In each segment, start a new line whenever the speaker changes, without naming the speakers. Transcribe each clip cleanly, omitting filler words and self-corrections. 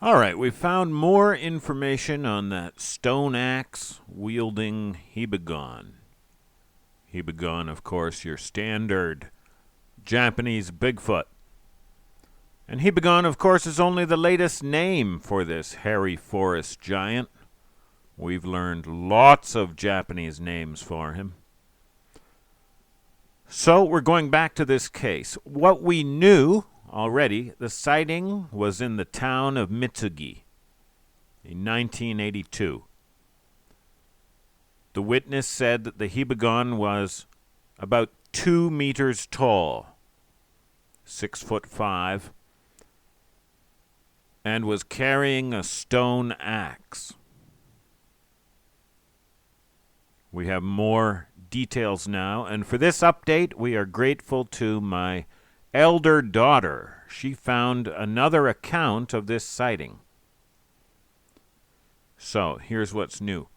All right, we found more information on that stone axe wielding Hibagon. Hibagon, of course, your standard Japanese Bigfoot. And Hibagon, of course, is only the latest name for this hairy forest giant. We've learned lots of Japanese names for him. So we're going back to this case. What we knew already, the sighting was in the town of Mitsugi in 1982. The witness said that the Hibagon was about 2 meters tall, 6'5", and was carrying a stone axe. We have more details now, and for this update, we are grateful to my elder daughter. She found another account of this sighting. So, here's what's new.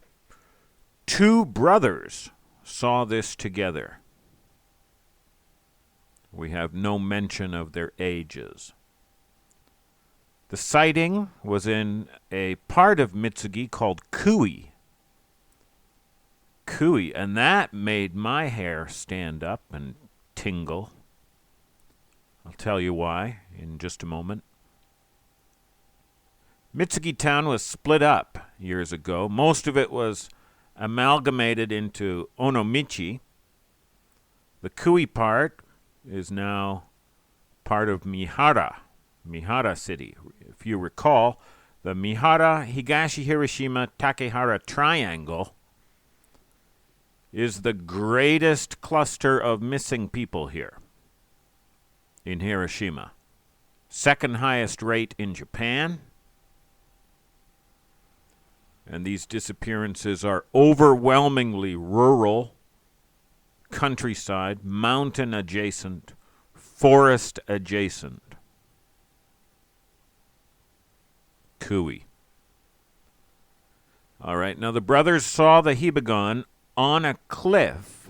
2 brothers saw this together. We have no mention of their ages. The sighting was in a part of Mitsugi called Kui. Kui, and that made my hair stand up and tingle. I'll tell you why in just a moment. Mitsugi town was split up years ago. Most of it was amalgamated into Onomichi. The Kui part is now part of Mihara City. If you recall, the Mihara, Higashi, Hiroshima, Takehara triangle is the greatest cluster of missing people here in Hiroshima. Second highest rate in Japan. And these disappearances are overwhelmingly rural, countryside, mountain adjacent, forest adjacent. Kui. All right, now the brothers saw the Hibagon on a cliff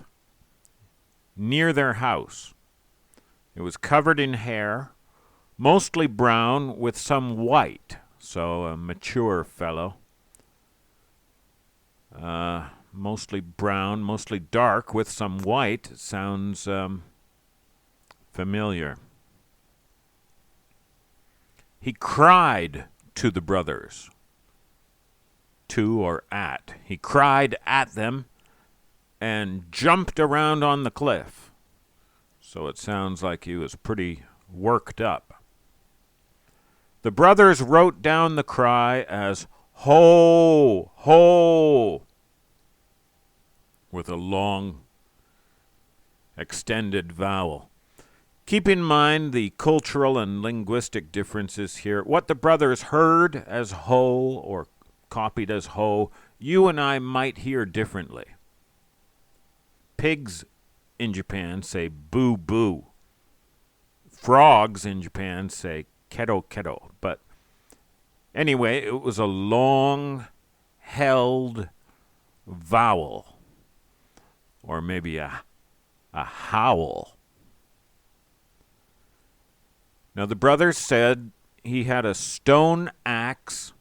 near their house. It was covered in hair, mostly brown with some white, so a mature fellow. Mostly brown, mostly dark with some white. Sounds familiar. He cried to the brothers. To or at. He cried at them and jumped around on the cliff. So it sounds like he was pretty worked up. The brothers wrote down the cry as ho, ho, with a long, extended vowel. Keep in mind the cultural and linguistic differences here. What the brothers heard as ho or copied as ho, you and I might hear differently. Pigs in Japan say boo boo. Frogs in Japan say keto keto. But anyway, it was a long held vowel, or maybe a howl. Now the brothers said he had a stone axe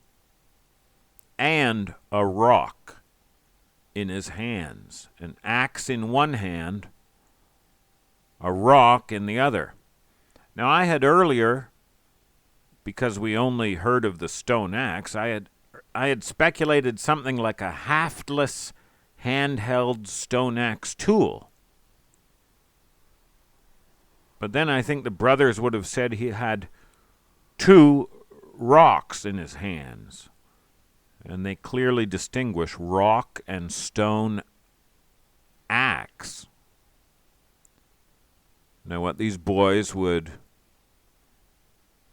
and a rock in his hands. An axe in one hand, a rock in the other. Now I had earlier, because we only heard of the stone axe, I had speculated something like a haftless handheld stone axe tool. But then I think the brothers would have said he had 2 rocks in his hands. And they clearly distinguish rock and stone axe. Now what these boys would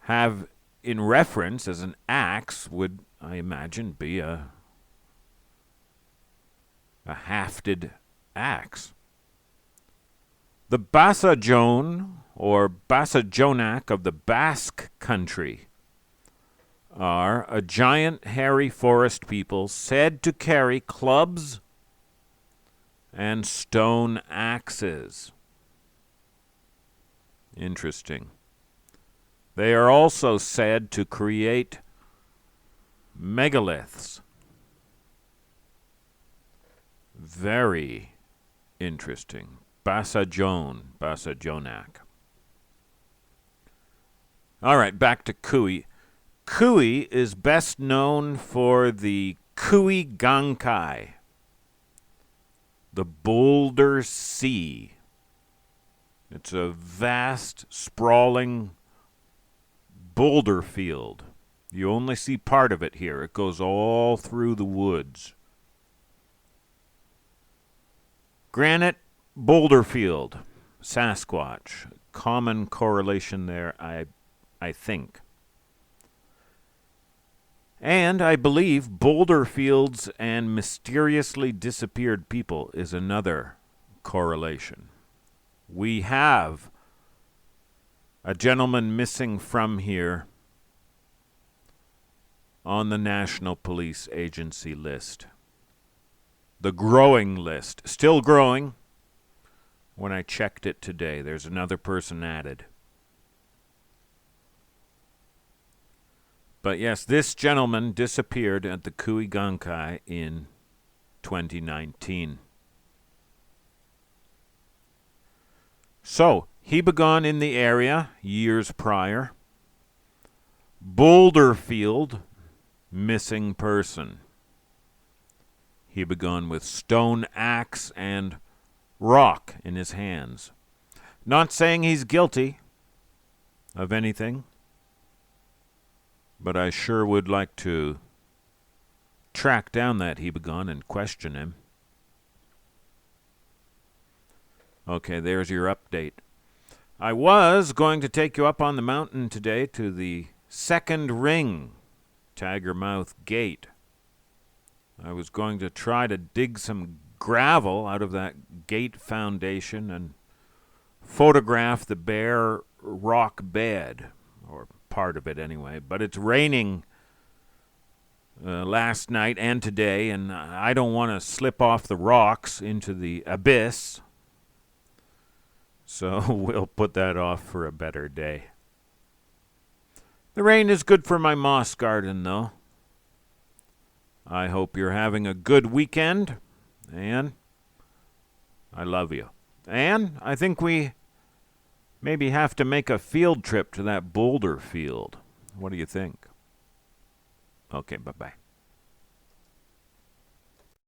have in reference as an axe would, I imagine, be a hafted axe. The Basajon, or Basajonak of the Basque country, are a giant hairy forest people said to carry clubs and stone axes. Interesting. They are also said to create megaliths. Very interesting. Basajonak. All right, back to Kui. Kui is best known for the Kui Gankai, the Boulder Sea. It's a vast, sprawling boulder field. You only see part of it here. It goes all through the woods. Granite boulder field, Sasquatch. Common correlation there, I think. And I believe boulder fields and mysteriously disappeared people is another correlation. We have a gentleman missing from here on the National Police Agency list. The growing list. Still growing. When I checked it today, there's another person added. But yes, this gentleman disappeared at the Kui Gankai in 2019. So, Hibagon in the area years prior. Boulder Field, missing person. Hibagon with stone axe and rock in his hands. Not saying he's guilty of anything, but I sure would like to track down that Hibagon and question him. Okay, there's your update. I was going to take you up on the mountain today to the second ring, Tigermouth Gate. I was going to try to dig some gravel out of that gate foundation and photograph the bare rock bed, or part of it anyway. But it's raining last night and today, and I don't want to slip off the rocks into the abyss. So we'll put that off for a better day. The rain is good for my moss garden, though. I hope you're having a good weekend, and I love you. And I think we maybe have to make a field trip to that boulder field. What do you think? Okay, bye-bye.